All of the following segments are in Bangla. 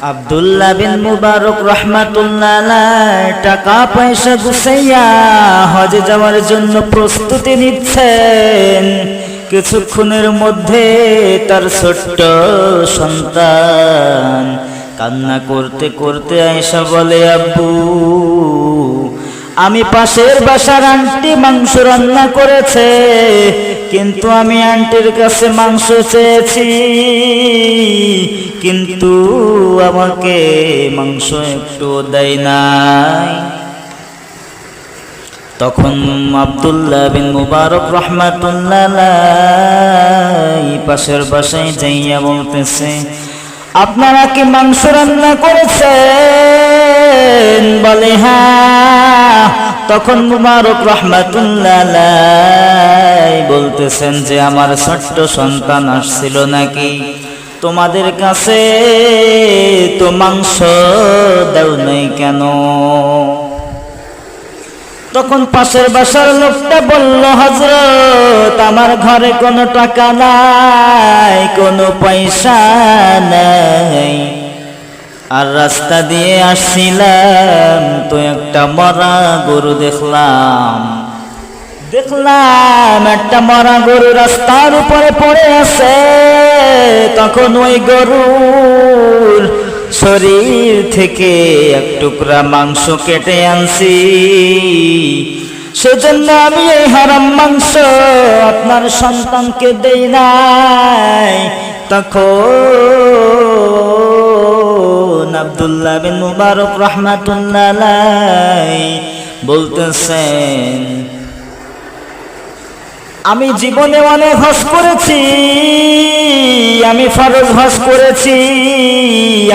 আব্দুল্লাহ বিন মুবারক রাহমাতুল্লাহ আলাইহি টাকা পয়সা গুছাইয়া হজে যাওয়ার জন্য প্রস্তুতি নিচ্ছেন। কিছুক্ষণের মধ্যে তার ছোট্ট সন্তান কান্না করতে করতে আয়েশা বলে, আব্বু, আমি পাশের বাসার আন্টি মাংস রান্না করেছে, কিন্তু আমি আন্টির কাছে মাংস চেয়েছি, কিন্তু আমাকে মাংস একটু দেয় নাই। তখন আব্দুল্লাহ বিন মুবারক রাহমাতুল্লাহ আলাইহি পাশের বাসায় যাইয়া বলতেছে, আপনারা কি মাংস রান্না করেছেন? বলে হ্যাঁ। তখন মুবারক রাহমাতুল্লাহ আলাইহি বলতেছেন যে আমার ছোট্ট সন্তান আসছিল নাকি, তোমাদের কাছে তো মাংস দাও নাই কেন? তখন পাশের বাসার লোকটা বলল, হযরত, আমার ঘরে কোনো টাকা নাই, কোনো পয়সা নাই, আর রাস্তা দিয়ে আসছিলাম তো একটা মরা গরু দেখলাম একটা মরা গরু রাস্তার উপরে পড়ে আছে। তখন ওই গরুর শরীর থেকে এক টুকরা মাংস কেটে আনছি, সেজন্য আমি এই হারাম মাংস আপনার সন্তানকে দেই নাই। তখন আব্দুল্লাহ বিন মুবারক রাহমাতুল্লাহ আলাইহি বলতেছেন, আমি জীবনে অনেক হজ করেছি, আমি ফরজ হজ করেছি,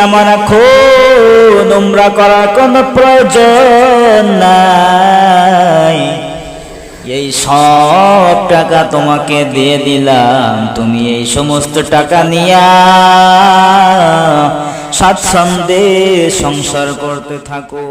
আমার এখন উমরা করার কোনো প্রয়োজন নাই। এই সব টাকা তোমাকে দিয়ে দিলাম, তুমি এই সমস্ত টাকা নিয়া স্বাচ্ছন্দ্যে সংসার করতে থাকো।